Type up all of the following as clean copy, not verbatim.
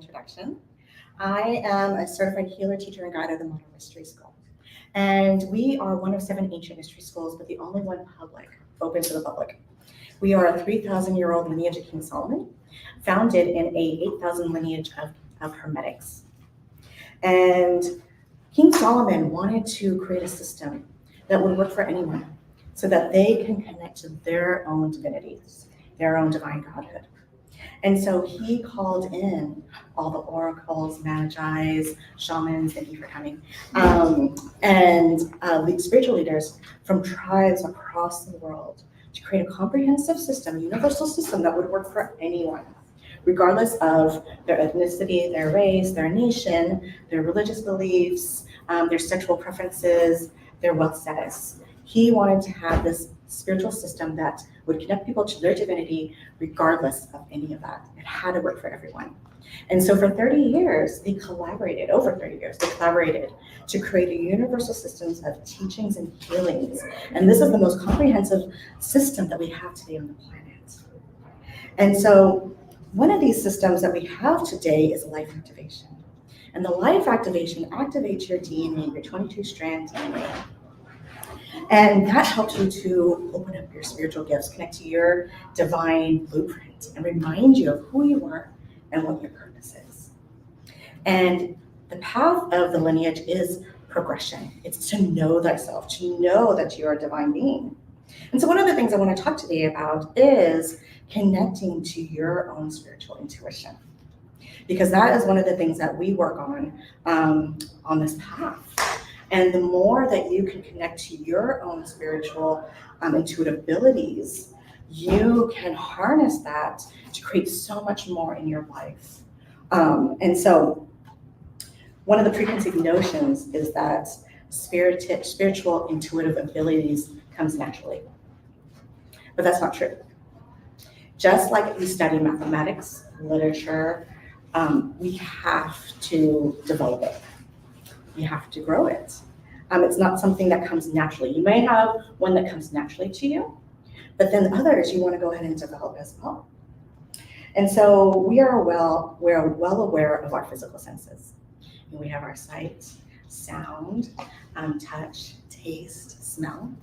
introduction. I am a certified healer, teacher, and guide of the Modern Mystery School. And we are one of 7 ancient mystery schools, but the only one open to the public. We are a 3,000-year-old lineage of King Solomon, founded in a 8,000 lineage of Hermetics. And King Solomon wanted to create a system that would work for anyone so that they can connect to their own divinities, their own divine godhood. And so he called in all the oracles, magis, shamans, thank you for coming, and spiritual leaders from tribes across the world to create a comprehensive system, a universal system that would work for anyone, regardless of their ethnicity, their race, their nation, their religious beliefs, their sexual preferences, their wealth status. He wanted to have this spiritual system that would connect people to their divinity regardless of any of that. It had to work for everyone. And so for 30 years, they collaborated, over 30 years, they collaborated to create a universal system of teachings and healings. And this is the most comprehensive system that we have today on the planet. And so one of these systems that we have today is life activation. And the life activation activates your DNA, your 22-strand DNA. And that helps you to open up your spiritual gifts, connect to your divine blueprint, and remind you of who you are and what your purpose is. And the path of the lineage is progression. It's to know thyself, to know that you're a divine being. And so one of the things I want to talk today about is connecting to your own spiritual intuition, because that is one of the things that we work on this path. And the more that you can connect to your own spiritual intuitive abilities, you can harness that to create so much more in your life. And so one of the preconceived notions is that spiritual intuitive abilities comes naturally. But that's not true. Just like you study mathematics, literature, we have to develop it. You have to grow it. It's not something that comes naturally. You may have one that comes naturally to you, but then others you want to go ahead and develop as well. And so we're well aware of our physical senses. And we have our sight, sound, touch, taste, smell,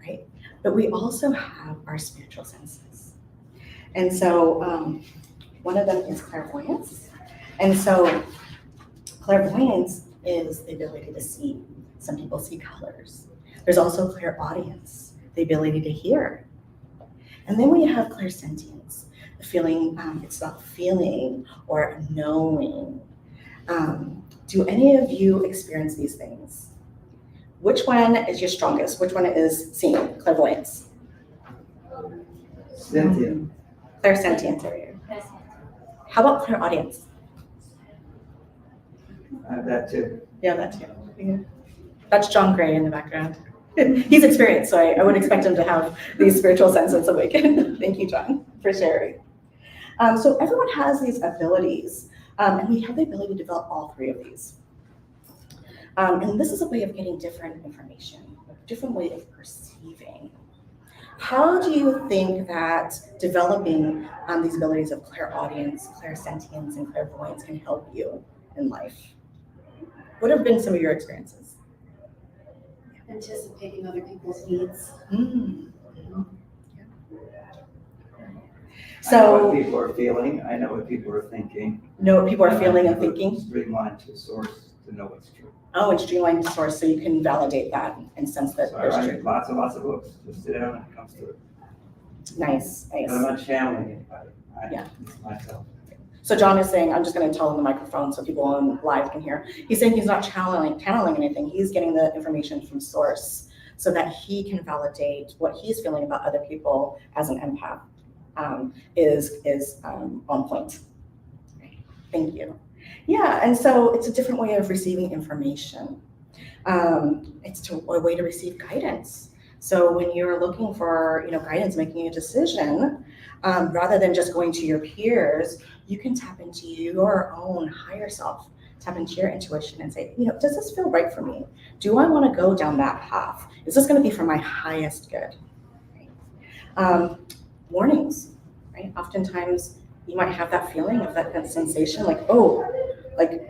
right? But we also have our spiritual senses. And so one of them is clairvoyance. And so clairvoyance is the ability to see. Some people see colors. There's also clairaudience, the ability to hear. And then we have clairsentience, the feeling, it's about feeling or knowing. Do any of you experience these things? Which one is your strongest? Which one is seeing, clairvoyance? Sentient. Clairsentience area. How about clairaudience? I have that too. Yeah, that too. Yeah. That's John Gray in the background. He's experienced, so I would expect him to have these spiritual senses awakened. Thank you, John, for sharing. So everyone has these abilities, and we have the ability to develop all 3 of these. And this is a way of getting different information, a different way of perceiving. How do you think that developing these abilities of clairaudience, clairsentience, and clairvoyance can help you in life? What have been some of your experiences? Anticipating other people's needs. I So know what people are feeling. I know what people are thinking. know what people are feeling and thinking. Streamline to source to know what's true. Oh, and streamline the source so you can validate that and sense that So I there's write truth. lots of books. Just sit down when it comes to it. Nice, But I'm nice. not channeling anybody. Yeah. It's myself. So John is saying, I'm just going to tell him the microphone so people on live can hear. He's saying he's not channeling anything. He's getting the information from source so that he can validate what he's feeling about other people as an empath is on point. Thank you. Yeah, and so it's a different way of receiving information. It's a way to receive guidance. So when you're looking for guidance, making a decision, rather than just going to your peers, you can tap into your own higher self, tap into your intuition and say, does this feel right for me? Do I want to go down that path? Is this going to be for my highest good? Right? Warnings, right? Oftentimes you might have that feeling of that sensation, like, oh, like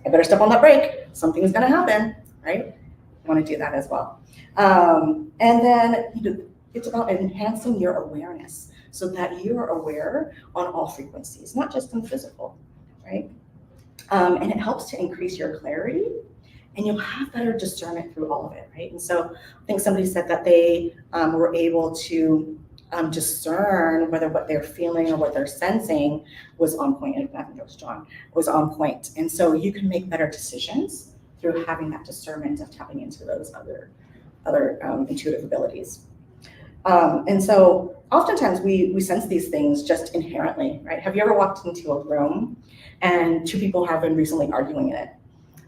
I better step on that brake. Something's gonna happen, right? You want to do that as well. And then it's about enhancing your awareness so that you are aware on all frequencies, not just in physical, right? And it helps to increase your clarity, and you'll have better discernment through all of it, right? And so I think somebody said that they were able to discern whether what they're feeling or what they're sensing was on point. And I think it was John, was on point. And so you can make better decisions through having that discernment of tapping into those other intuitive abilities. And so oftentimes we sense these things just inherently, right? Have you ever walked into a room and two people have been recently arguing in it,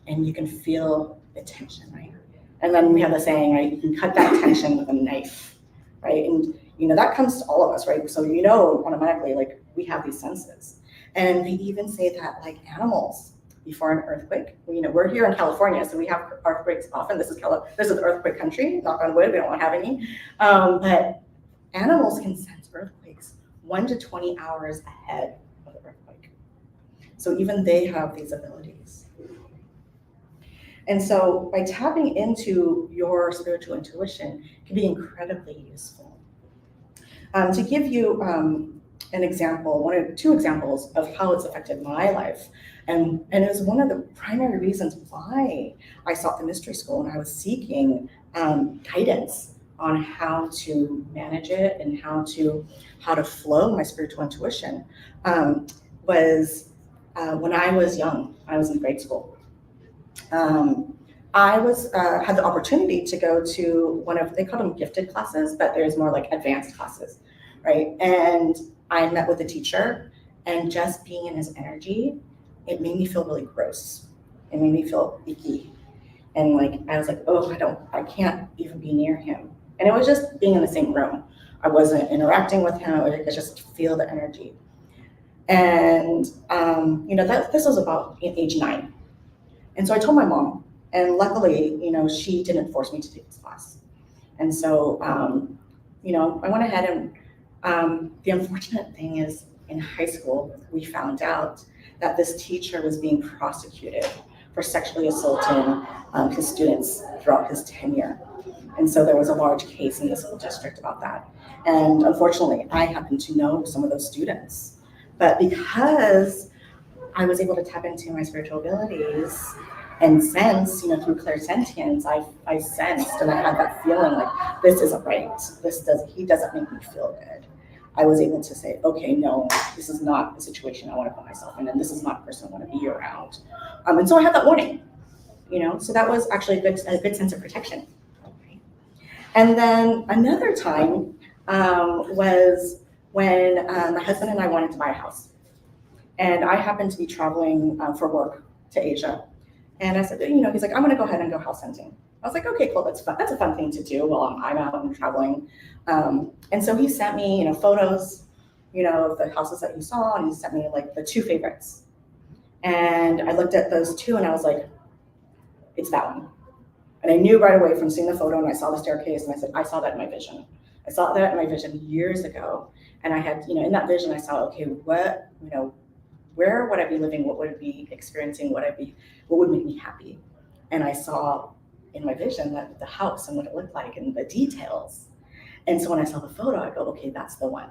and you can feel the tension, right? And then we have the saying, right? You can cut that tension with a knife, right? And that comes to all of us, right? So automatically, like, we have these senses. And we even say that, like, animals, before an earthquake, we're here in California, so we have earthquakes often. This is an earthquake country, knock on wood, we don't want to have any. But animals can sense earthquakes 1 to 20 hours ahead of the earthquake. So even they have these abilities. And so by tapping into your spiritual intuition can be incredibly useful. To give you an example, two examples of how it's affected my life, and it was one of the primary reasons why I sought the mystery school, and I was seeking guidance on how to manage it and how to flow my spiritual intuition. Was when I was young, I was in grade school. I had the opportunity to go to one of, they call them gifted classes, but there's more like advanced classes, right? And I met with a teacher, and just being in his energy, it made me feel really gross. It made me feel icky. And like, I was like, oh, I can't even be near him. And it was just being in the same room. I wasn't interacting with him. I could just feel the energy. And, this was about age 9. And so I told my mom, and luckily, she didn't force me to take this class. And so, I went ahead and the unfortunate thing is, in high school, we found out that this teacher was being prosecuted for sexually assaulting his students throughout his tenure. And so there was a large case in the school district about that. And unfortunately, I happened to know some of those students. But because I was able to tap into my spiritual abilities and sense, through clairsentience, I sensed, and I had that feeling like, this isn't right. He doesn't make me feel good. I was able to say, okay, no, this is not a situation I want to put myself in, and this is not a person I want to be around. And so I had that warning, so that was actually a good sense of protection. And then another time was when my husband and I wanted to buy a house. And I happened to be traveling for work to Asia. And I said, he's like, I'm going to go ahead and go house hunting. I was like, okay, cool, that's fun. That's a fun thing to do while I'm out and traveling. And so he sent me, photos, of the houses that he saw, and he sent me like the 2 favorites. And I looked at those 2 and I was like, it's that one. And I knew right away from seeing the photo, and I saw the staircase, and I said, I saw that in my vision. I saw that in my vision years ago. And I had, in that vision, I saw, okay, what, where would I be living? What would I be experiencing? What would make me happy? And I saw in my vision that the house and what it looked like and the details. And so when I saw the photo, I go, okay, that's the one.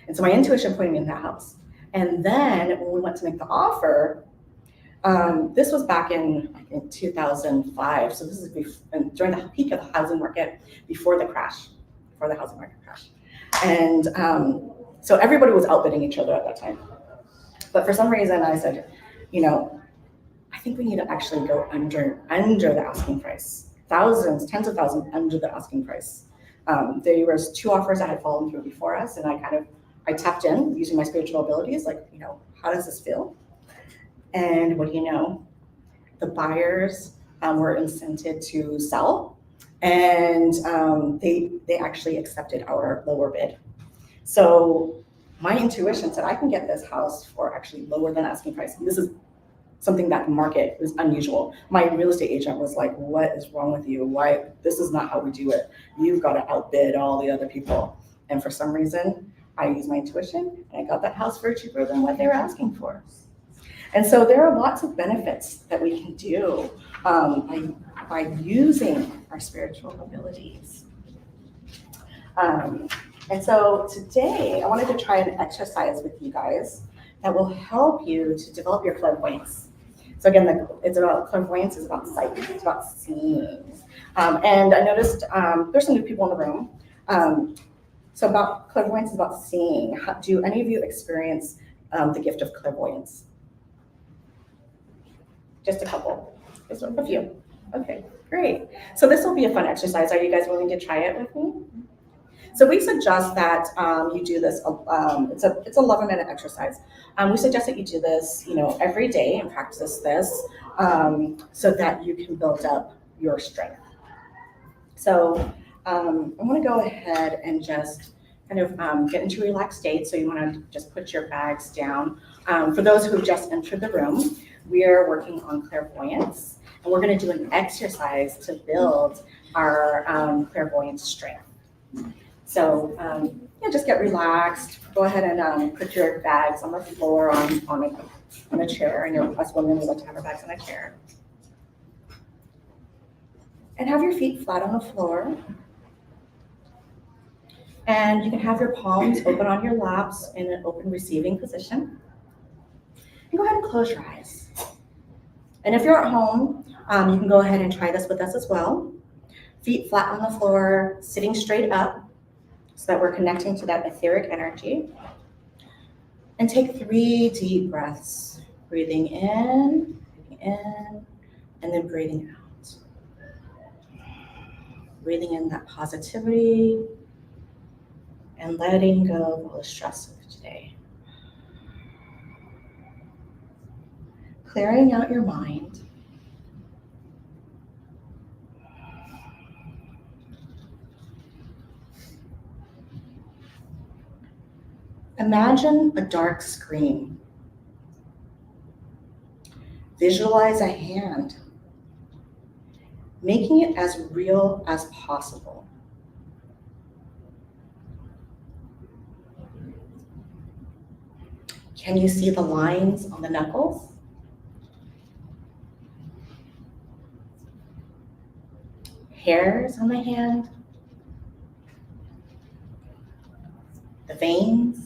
And so my intuition pointed me in that house. And then when we went to make the offer, this was back in 2005. So this is during the peak of the housing market, before the housing market crash. And so everybody was outbidding each other at that time. But for some reason, I said, I think we need to actually go under the asking price. Thousands, tens of thousands under the asking price. There was 2 offers that had fallen through before us, and I tapped in using my spiritual abilities, like, how does this feel? And what do you know? The buyers were incented to sell, and they actually accepted our lower bid. So my intuition said, I can get this house for actually lower than asking price. This is something that market is unusual. My real estate agent was like, what is wrong with you? Why? This is not how we do it. You've got to outbid all the other people. And for some reason, I used my intuition, and I got that house for cheaper than what they were asking for. And so there are lots of benefits that we can do by using our spiritual abilities. And so today, I wanted to try an exercise with you guys that will help you to develop your clairvoyance. So again, it's about clairvoyance, is about sight, it's about seeing. And I noticed there's some new people in the room. So about clairvoyance is about seeing. Do any of you experience the gift of clairvoyance? Just a couple, just a few. Okay, great. So this will be a fun exercise. Are you guys willing to try it with me? So we suggest that you do this. It's a 11-minute exercise. We suggest that you do this, every day and practice this so that you can build up your strength. So I'm going to go ahead and just kind of get into a relaxed state. So you want to just put your bags down. For those who just entered the room, we are working on clairvoyance, and we're going to do an exercise to build our clairvoyance strength. So just get relaxed. Go ahead and put your bags on the floor on a chair. I know us women, we like to have our bags on a chair. And have your feet flat on the floor. And you can have your palms open on your laps in an open receiving position. And go ahead and close your eyes. And if you're at home, you can go ahead and try this with us as well. Feet flat on the floor, sitting straight up so that we're connecting to that etheric energy. And take 3 deep breaths, breathing in, and then breathing out. Breathing in that positivity and letting go of all the stress of today. Clearing out your mind. Imagine a dark screen. Visualize a hand, making it as real as possible. Can you see the lines on the knuckles? Hairs on the hand? The veins?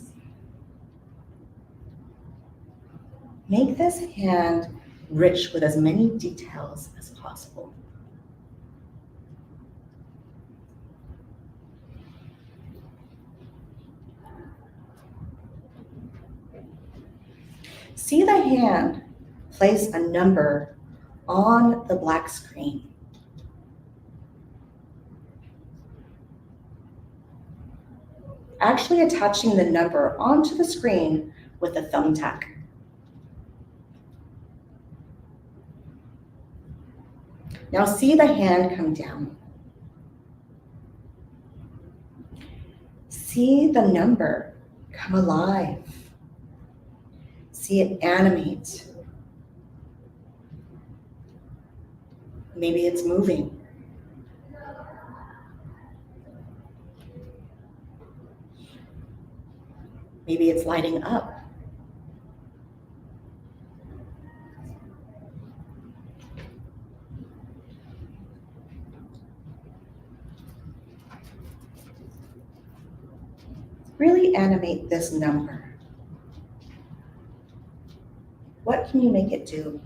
Make this hand rich with as many details as possible. See the hand place a number on the black screen. Actually attaching the number onto the screen with a thumbtack. Now see the hand come down. See the number come alive. See it animate. Maybe it's moving. Maybe it's lighting up. Really animate this number. What can you make it do?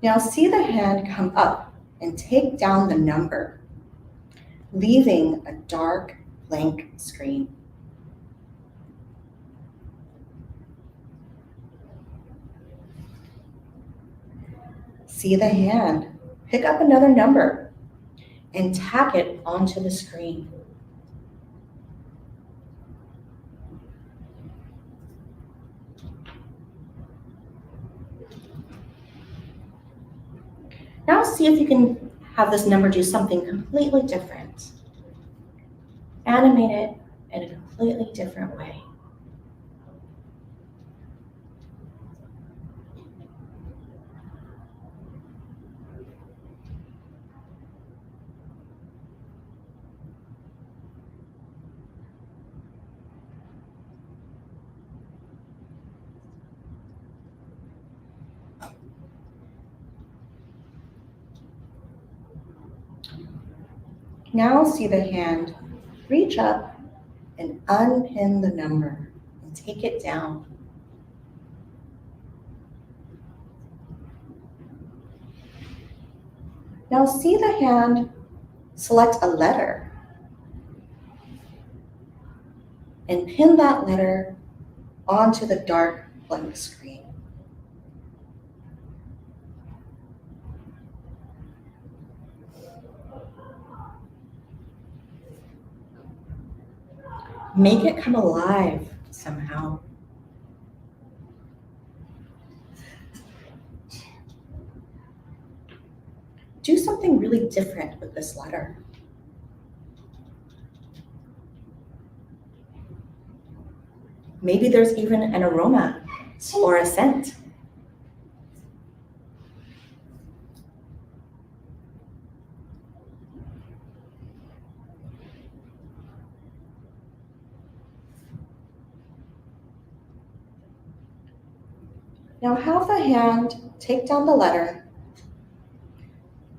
Now see the hand come up and take down the number, leaving a dark, blank screen. See the hand pick up another number and tack it onto the screen. Now see if you can have this number do something completely different. Animate it in a completely different way. Now see the hand reach up and unpin the number and take it down. Now see the hand select a letter and pin that letter onto the dark blank screen. Make it come alive somehow. Do something really different with this letter. Maybe there's even an aroma or a scent. Now have the hand take down the letter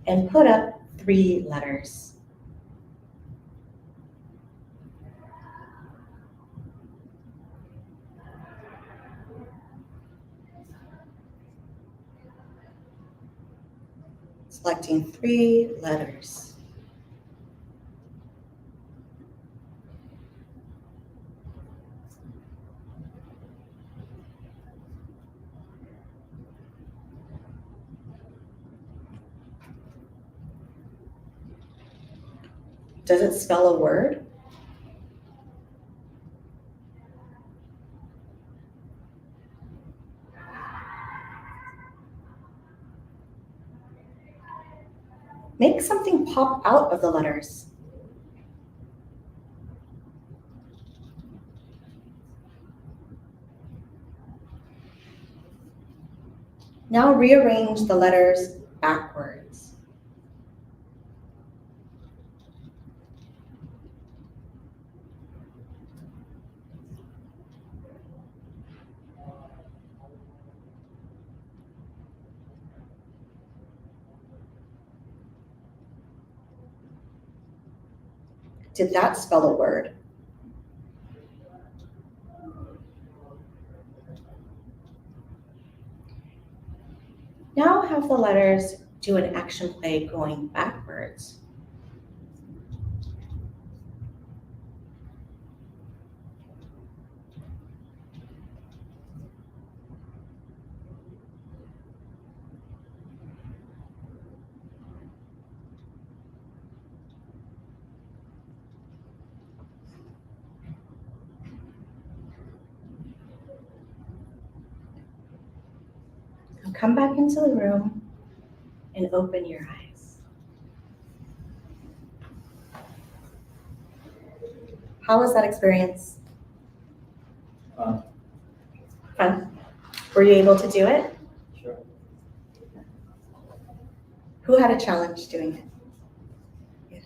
and put up 3 letters. Selecting 3 letters. Does it spell a word? Make something pop out of the letters. Now rearrange the letters backwards. Did that spell a word? Now have the letters do an action play going backwards. Now come back into the room and open your eyes. How was that experience? Fun? Were you able to do it? Sure. Who had a challenge doing it?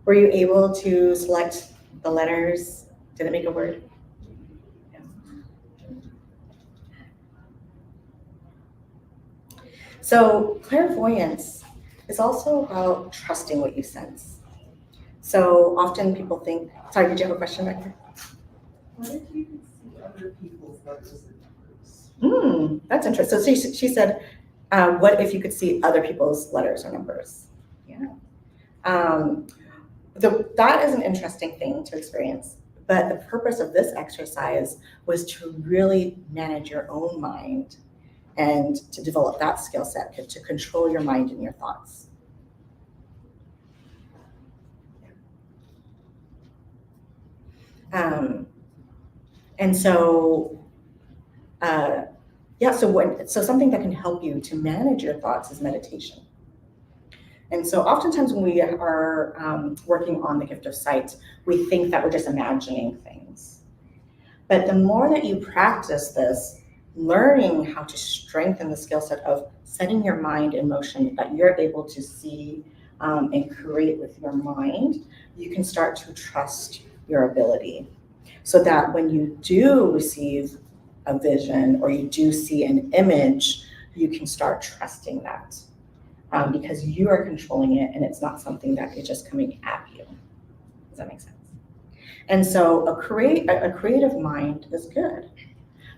Were you able to select the letters? Did it make a word? Yeah. So clairvoyance is also about trusting what you sense. So often people think, sorry, did you have a question back there? What if you could see other people's letters and numbers? That's interesting. So she said, what if you could see other people's letters or numbers? Yeah. That is an interesting thing to experience. But the purpose of this exercise was to really manage your own mind and to develop that skill set, to control your mind and your thoughts. And so, so something that can help you to manage your thoughts is meditation. And so oftentimes when we are working on the gift of sight, we think that we're just imagining things. But the more that you practice this, learning how to strengthen the skill set of setting your mind in motion, that you're able to see and create with your mind, you can start to trust your ability. So that when you do receive a vision or you do see an image, you can start trusting that. because you are controlling it and it's not something that is just coming at you. Does that make sense? And so a creative mind is good.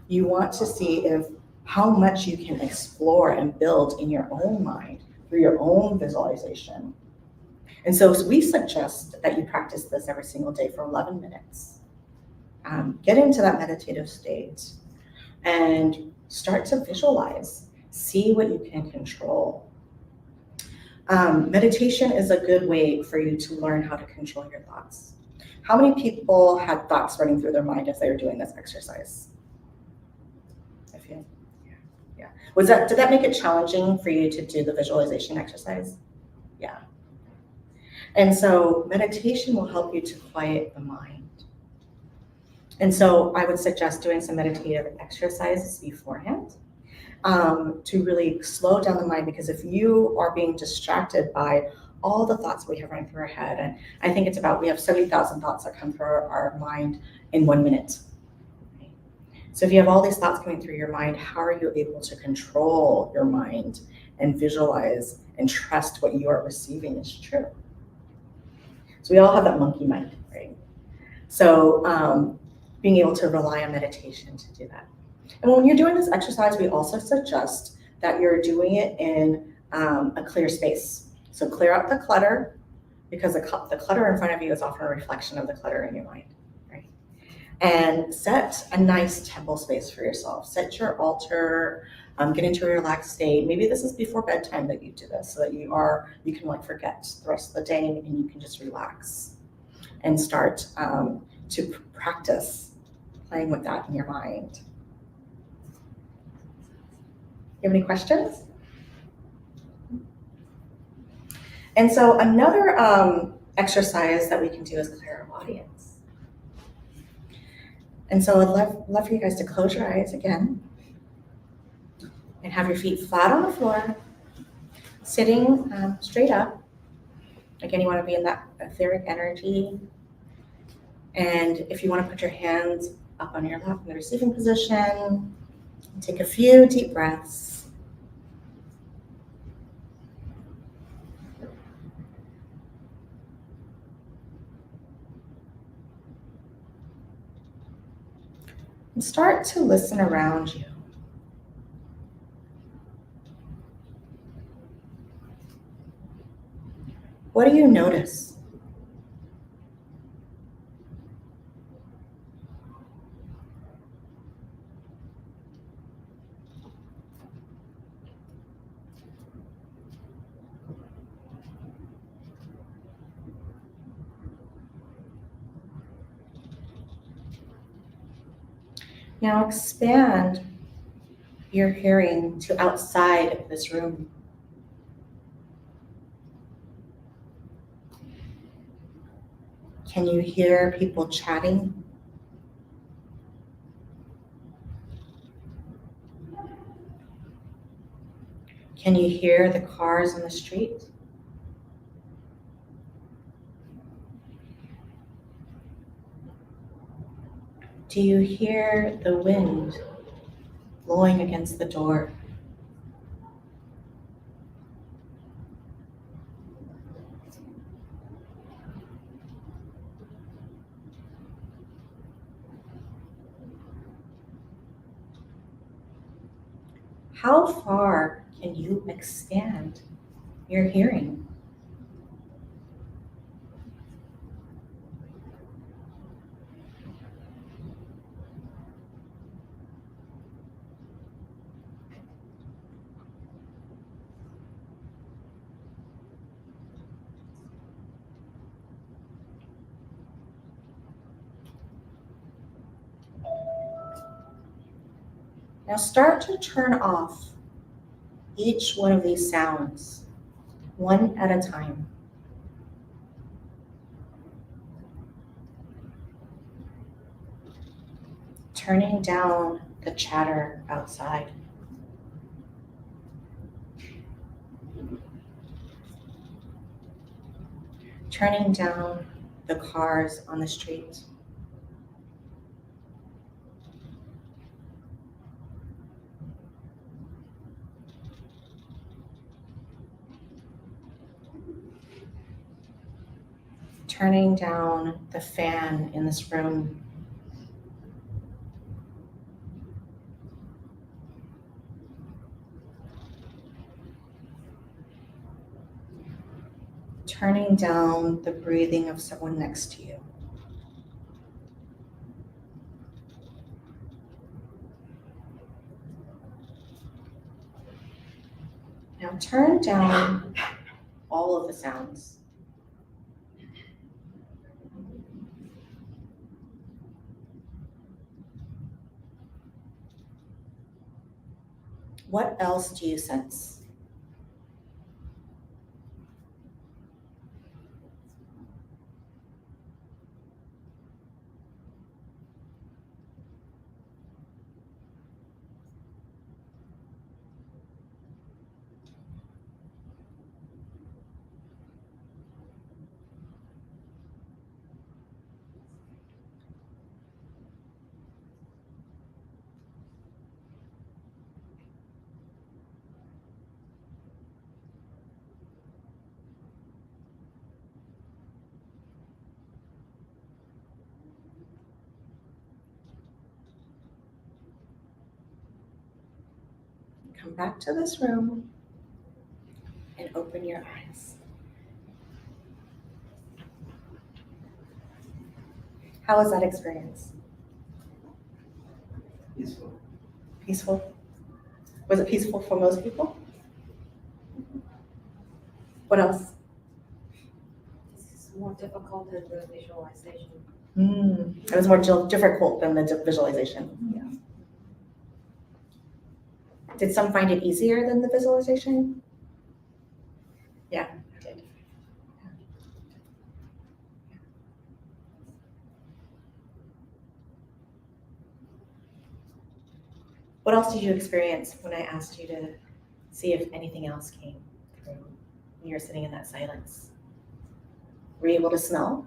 You want to see if how much you can explore and build in your own mind through your own visualization. And so we suggest that you practice this every single day for 11 minutes. Get into that meditative state and start to visualize. See what you can control. Meditation is a good way for you to learn how to control your thoughts. How many people had thoughts running through their mind as they were doing this exercise? A few. Yeah. Did that make it challenging for you to do the visualization exercise? Yeah. And so meditation will help you to quiet the mind. And so I would suggest doing some meditative exercises beforehand to really slow down the mind, because if you are being distracted by all the thoughts we have running through our head, and I think we have 70,000 thoughts that come through our mind in 1 minute. Right? So if you have all these thoughts coming through your mind, how are you able to control your mind and visualize and trust what you are receiving is true? So we all have that monkey mind, right? So being able to rely on meditation to do that. And when you're doing this exercise, we also suggest that you're doing it in a clear space. So clear out the clutter, because the clutter in front of you is often a reflection of the clutter in your mind, right? And set a nice temple space for yourself. Set your altar, get into a relaxed state. Maybe this is before bedtime that you do this, so that you can forget the rest of the day and you can just relax and start to practice playing with that in your mind. You have any questions? And so another exercise that we can do is clairaudience. And so I'd love for you guys to close your eyes again and have your feet flat on the floor, sitting straight up. Again, you want to be in that etheric energy. And if you want to put your hands up on your lap in the receiving position, take a few deep breaths. And start to listen around you. What do you notice? Now expand your hearing to outside of this room. Can you hear people chatting? Can you hear the cars on the street? Do you hear the wind blowing against the door? How far can you expand your hearing? Now start to turn off each one of these sounds, one at a time. Turning down the chatter outside. Turning down the cars on the street. turning down the fan in this room. Turning down the breathing of someone next to you. Now turn down all of the sounds. What else do you sense? Come back to this room and open your eyes. How was that experience? Peaceful. Peaceful? Was it peaceful for most people? What else? It's more difficult than the visualization. It was more difficult than the visualization. Yeah. Did some find it easier than the visualization? Yeah, I did. What else did you experience when I asked you to see if anything else came through when you were sitting in that silence? Were you able to smell?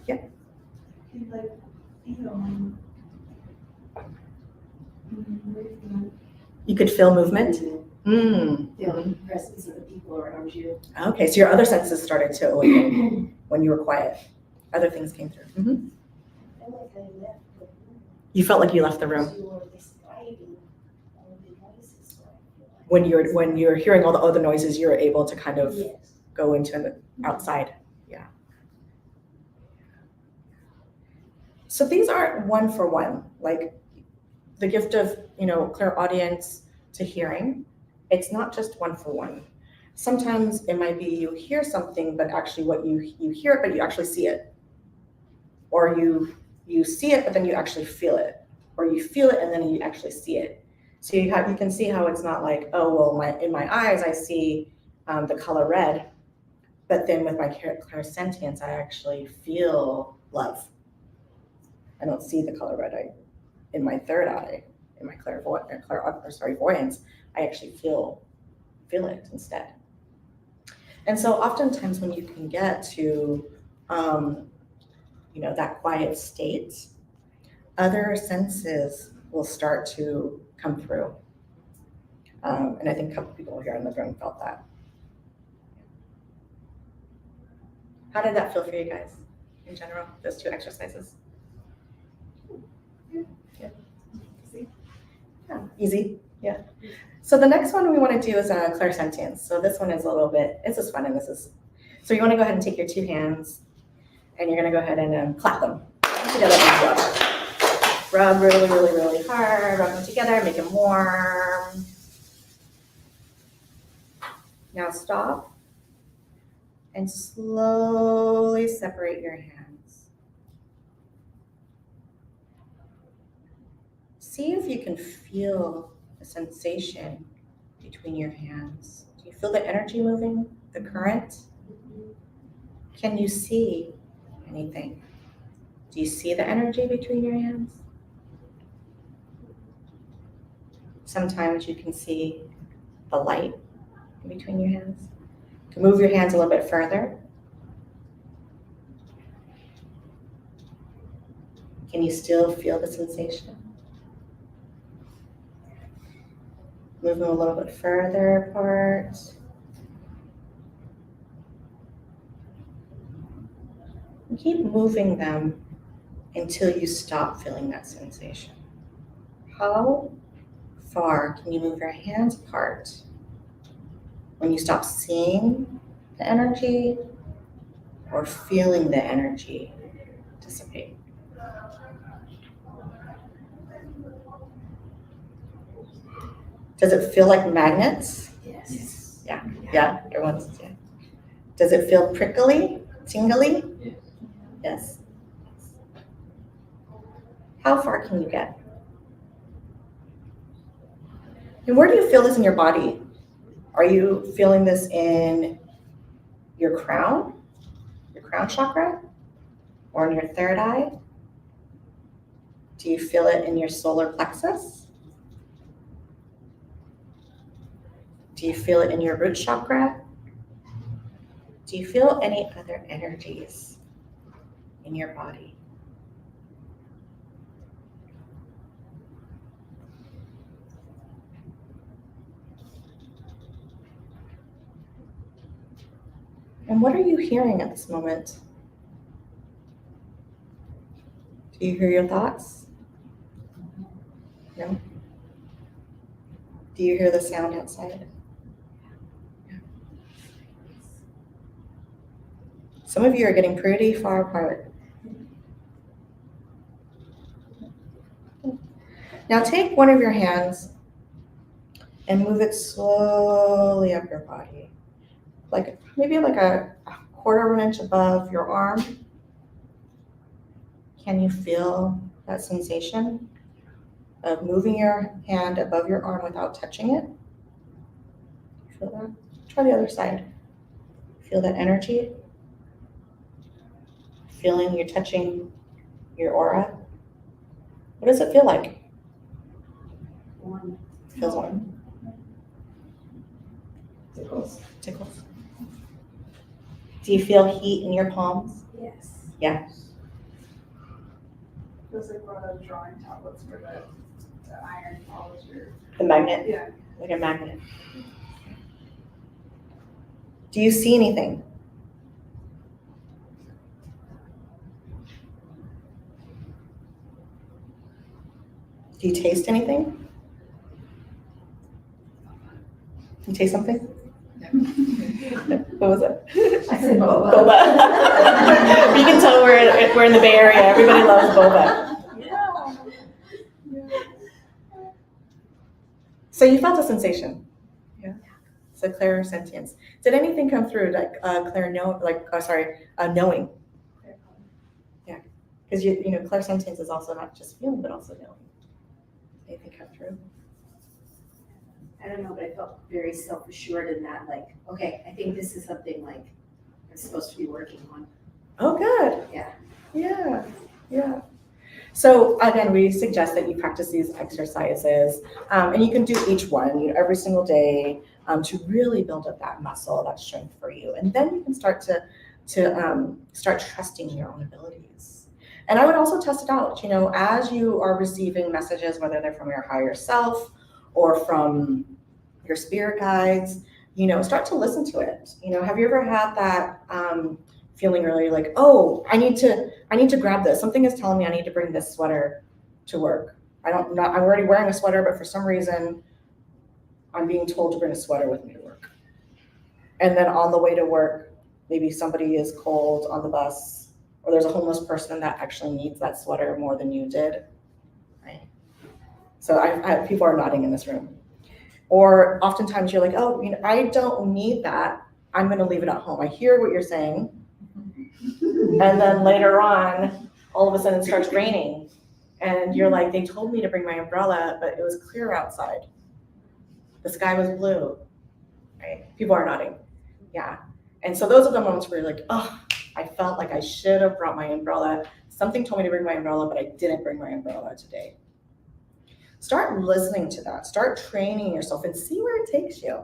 And like, You could feel movement? Feel the presence of the people around you. Okay, so your other senses started to awaken when you were quiet. Other things came through. I feel like I left the room. You felt like you left the room. Because you were describing all the noises. So I feel like When you're hearing all the other noises, you're able to kind of yes. go into the outside. Yeah. So these aren't one for one. Like the gift of, clairaudience to hearing, it's not just one for one. Sometimes it might be you hear something, but actually what you hear it, but you actually see it. Or you see it, but then you actually feel it. Or you feel it and then you actually see it. So you can see how it's not like, oh, well, in my eyes, I see the color red, but then with my clairsentience, I actually feel love. I don't see the color red. In my third eye, in my voyance, I actually feel it instead. And so oftentimes when you can get to, that quiet state, other senses will start to come through. And I think a couple people here in the room felt that. How did that feel for you guys in general, those two exercises? Yeah, easy. Yeah. So the next one we want to do is clairsentience. So this one is a little bit, this is fun, so you want to go ahead and take your two hands and you're going to go ahead and clap them together and rub really, really, really hard, rub them together, make them warm. Now stop and slowly separate your hands. See if you can feel the sensation between your hands. Do you feel the energy moving, the current? Can you see anything? Do you see the energy between your hands? Sometimes you can see the light in between your hands. You can move your hands a little bit further. Can you still feel the sensation? Move them a little bit further apart. keep moving them until you stop feeling that sensation. How far can you move your hands apart when you stop seeing the energy or feeling the energy dissipate? Does it feel like magnets? Yes. Yeah, everyone's, yeah. Does it feel prickly, tingly? Yes. Yes. How far can you get? And where do you feel this in your body? Are you feeling this in your crown chakra, or in your third eye? Do you feel it in your solar plexus? Do you feel it in your root chakra? Do you feel any other energies in your body? And what are you hearing at this moment? Do you hear your thoughts? No? Do you hear the sound outside? Some of you are getting pretty far apart. Now take one of your hands and move it slowly up your body. Like maybe like a quarter of an inch above your arm. Can you feel that sensation of moving your hand above your arm without touching it? Feel that? Try the other side. Feel that energy? Feeling you're touching your aura? What does it feel like? Warm. Feels warm. Tickles. Tickles. Do you feel heat in your palms? Yes. Yeah. Feels like we're on drawing tablets for the iron polisher. The magnet? Yeah. Like a magnet. Do you see anything? Do you taste anything? You taste something? What was it? I said boba. Boba. You can tell we're in the Bay Area. Everybody loves boba. Yeah. So you felt a sensation. Yeah. So Clara sentience. Did anything come through like Clara knowing? Yeah. Because you know Clara sentience is also not just feeling but also knowing. Anything come through? I don't know, but I felt very self-assured in that, like, okay, I think this is something like I'm supposed to be working on. Oh, good. Yeah. Yeah. Yeah. So again, we suggest that you practice these exercises, and you can do each one, every single day, to really build up that muscle, that strength for you, and then you can start to start trusting your own abilities. And I would also test it out, as you are receiving messages, whether they're from your higher self or from your spirit guides, start to listen to it. Have you ever had that feeling really like, oh, I need to grab this. Something is telling me I need to bring this sweater to work. I'm already wearing a sweater, but for some reason I'm being told to bring a sweater with me to work. And then on the way to work, maybe somebody is cold on the bus, or there's a homeless person that actually needs that sweater more than you did, right? So I people are nodding in this room. Or oftentimes you're like, oh, I don't need that. I'm going to leave it at home. I hear what you're saying. And then later on, all of a sudden it starts raining. And you're like, they told me to bring my umbrella, but it was clear outside. The sky was blue, right? People are nodding. Yeah. And so those are the moments where you're like, oh, I felt like I should have brought my umbrella. Something told me to bring my umbrella, but I didn't bring my umbrella today. Start listening to that. Start training yourself and see where it takes you.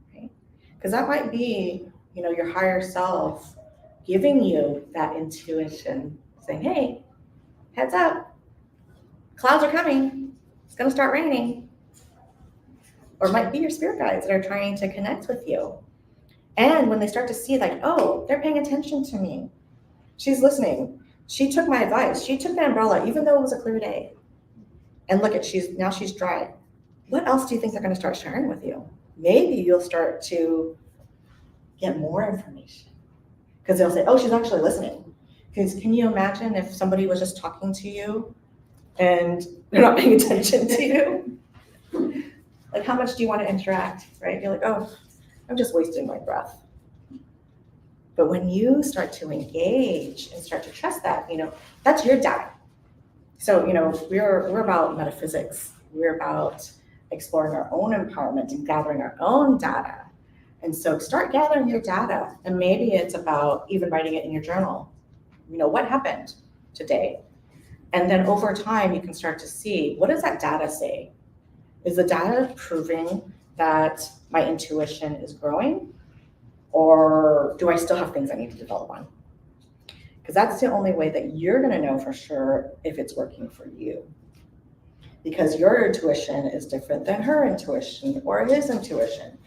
Okay? Because that might be, your higher self giving you that intuition, saying, hey, heads up, clouds are coming. It's going to start raining. Or it might be your spirit guides that are trying to connect with you. And when they start to see like, oh, they're paying attention to me. She's listening. She took my advice. She took the umbrella, even though it was a clear day. And look at, now she's dry. What else do you think they're going to start sharing with you? Maybe you'll start to get more information because they'll say, oh, she's actually listening. Because can you imagine if somebody was just talking to you and they're not paying attention to you? Like, how much do you want to interact, right? You're like, oh, I'm just wasting my breath. But when you start to engage and start to trust that, that's your data. So, we're about metaphysics. We're about exploring our own empowerment and gathering our own data. And so start gathering your data. And maybe it's about even writing it in your journal. What happened today? And then over time, you can start to see, what does that data say? Is the data proving that my intuition is growing? Or do I still have things I need to develop on? Because that's the only way that you're going to know for sure if it's working for you. Because your intuition is different than her intuition or his intuition.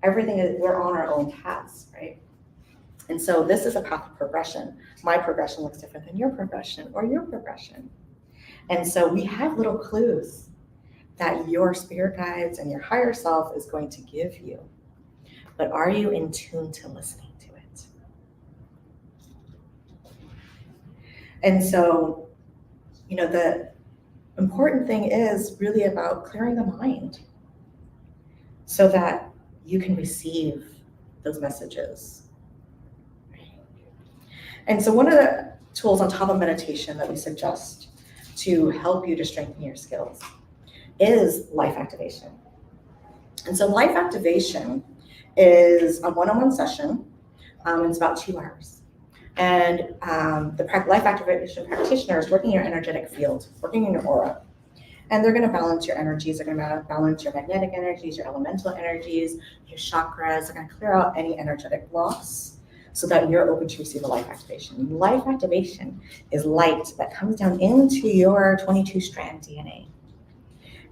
Everything is, we're on our own paths, right? And so this is a path of progression. My progression looks different than your progression or your progression. And so we have little clues that your spirit guides and your higher self is going to give you. But are you in tune to listening to it? And so, the important thing is really about clearing the mind so that you can receive those messages. And so one of the tools on top of meditation that we suggest to help you to strengthen your skills is life activation. And so life activation is a one-on-one session. It's about 2 hours. And the life activation practitioner is working your energetic field, working in your aura. And they're going to balance your energies. They're going to balance your magnetic energies, your elemental energies, your chakras. They're going to clear out any energetic blocks so that you're open to receive a life activation. Life activation is light that comes down into your 22-strand DNA.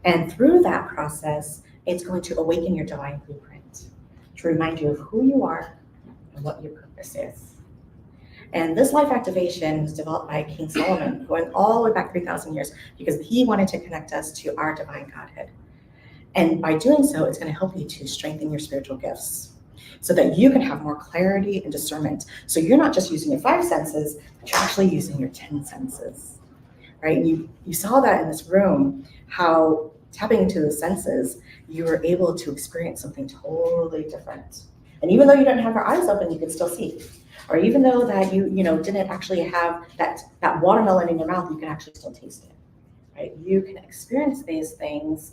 And through that process, it's going to awaken your divine blueprint to remind you of who you are and what your purpose is. And this life activation was developed by King Solomon, going all the way back 3,000 years, because he wanted to connect us to our divine Godhead. And by doing so, it's going to help you to strengthen your spiritual gifts so that you can have more clarity and discernment. So you're not just using your 5 senses, but you're actually using your 10 senses, right? You saw that in this room, how tapping into the senses, you were able to experience something totally different. And even though you didn't have your eyes open, you could still see. Or even though that you didn't actually have that watermelon in your mouth, you can actually still taste it, right? You can experience these things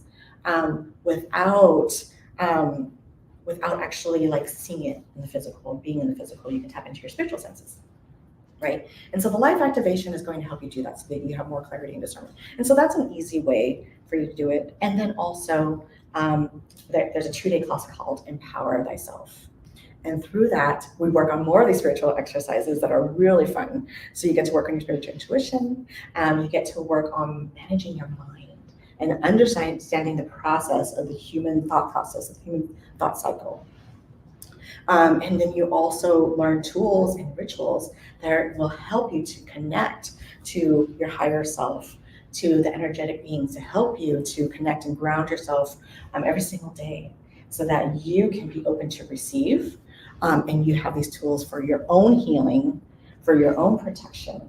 without actually like seeing it in the physical, being in the physical. You can tap into your spiritual senses, right? And so the life activation is going to help you do that so that you have more clarity and discernment. And so that's an easy way for you to do it. And then also there's a 2-day class called Empower Thyself. And through that, we work on more of these spiritual exercises that are really fun. So you get to work on your spiritual intuition, you get to work on managing your mind and understanding the process of the human thought process, the human thought cycle. And then you also learn tools and rituals that will help you to connect to your higher self, to the energetic beings, to help you to connect and ground yourself every single day so that you can be open to receive. And you have these tools for your own healing, for your own protection,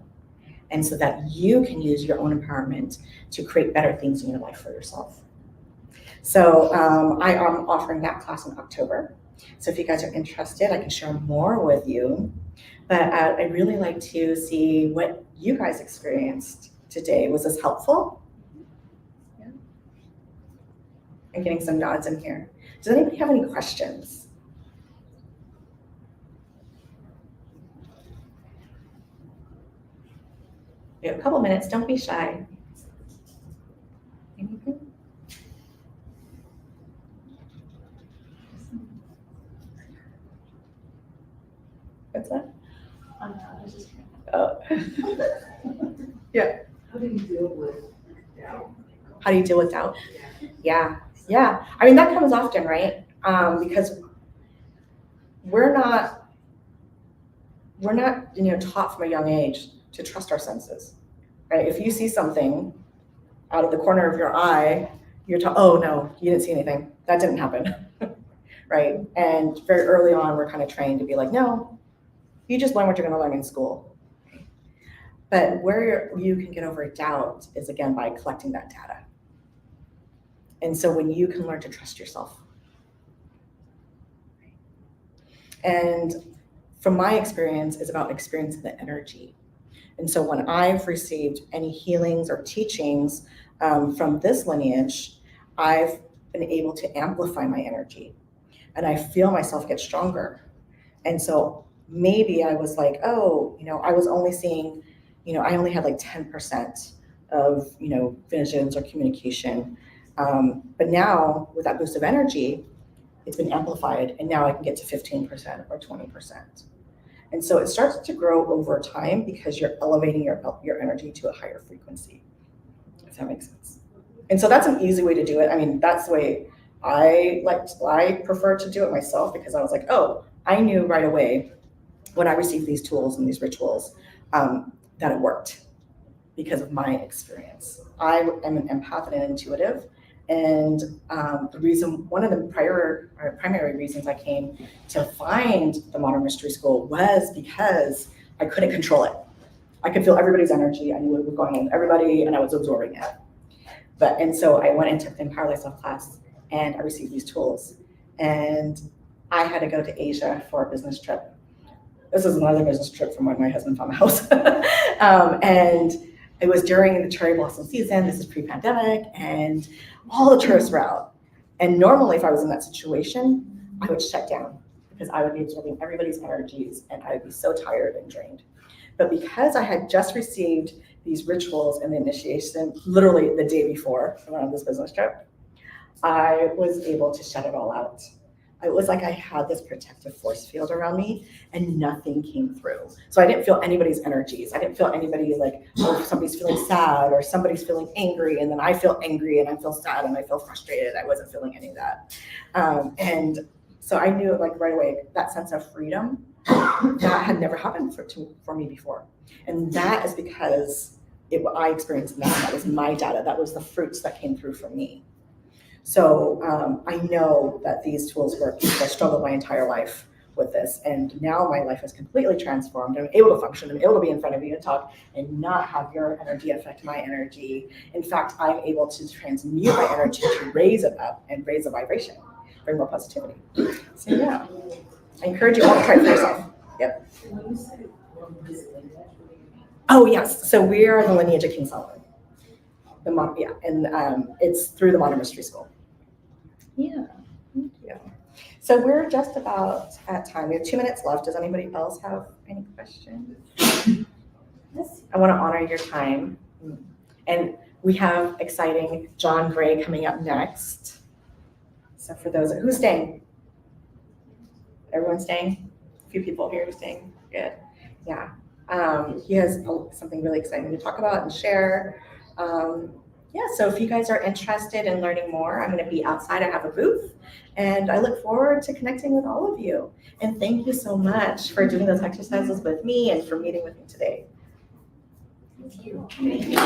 and so that you can use your own empowerment to create better things in your life for yourself. So I am offering that class in October. So if you guys are interested, I can share more with you. But I'd really like to see what you guys experienced today. Was this helpful? Yeah. I'm getting some nods in here. Does anybody have any questions? We have a couple minutes, don't be shy. Anything? What's that? I was just Oh. Yeah. How do you deal with doubt? How do you deal with doubt? Yeah. I mean, that comes often, right? Because we're not we're not, taught from a young age to trust our senses, right? If you see something out of the corner of your eye, you're taught, oh no, you didn't see anything. That didn't happen, right? And very early on, we're kind of trained to be like, no, you just learn what you're going to learn in school. But where you can get over doubt is, again, by collecting that data. And so when you can learn to trust yourself. And from my experience, it's about experiencing the energy. And so when I've received any healings or teachings from this lineage, I've been able to amplify my energy. And I feel myself get stronger. And so maybe I was like, oh, I was only seeing, I only had like 10% of, visions or communication. But now with that boost of energy, it's been amplified, and now I can get to 15% or 20%. And so it starts to grow over time because you're elevating your energy to a higher frequency, if that makes sense. And so that's an easy way to do it. I mean, that's the way I prefer to do it myself, because I was like, oh, I knew right away when I received these tools and these rituals that it worked because of my experience. I am an empath and an intuitive. And one of the primary reasons I came to find the Modern Mystery School was because I couldn't control it. I could feel everybody's energy. I knew what was going on with everybody, and I was absorbing it. And so I went into the Empower Thyself class, and I received these tools. And I had to go to Asia for a business trip. This is another business trip from when my husband found a house. And it was during the cherry blossom season. This is pre-pandemic, and all the tourists were out. And normally, if I was in that situation, I would shut down because I would be absorbing everybody's energies, and I would be so tired and drained. But because I had just received these rituals and the initiation, literally the day before I went on this business trip, I was able to shut it all out. It was like I had this protective force field around me, and nothing came through. So I didn't feel anybody's energies. I didn't feel anybody like, oh, somebody's feeling sad or somebody's feeling angry, and then I feel angry and I feel sad and I feel frustrated. I wasn't feeling any of that. And so I knew like right away that sense of freedom that had never happened for me before. And that is because I experienced that was my data. That was the fruits that came through for me. So I know that these tools work because I struggled my entire life with this. And now my life is completely transformed. I'm able to function. I'm able to be in front of you and talk and not have your energy affect my energy. In fact, I'm able to transmute my energy to raise it up and raise the vibration, bring more positivity. So yeah, I encourage you all to try it for yourself. Yep. When you say from this lineage, what do you mean? Oh yes, so we are the lineage of King Solomon. And it's through the Modern Mystery School. Yeah, thank you. So we're just about at time. We have 2 minutes left. Does anybody else have any questions? Yes. I want to honor your time. And we have exciting John Gray coming up next. So for those, who's staying? Everyone's staying? A few people here are staying. Good. Yeah. He has something really exciting to talk about and share. Yeah, so if you guys are interested in learning more, I'm going to be outside. I have a booth, and I look forward to connecting with all of you. And thank you so much for doing those exercises with me and for meeting with me today. Thank you. Thank you.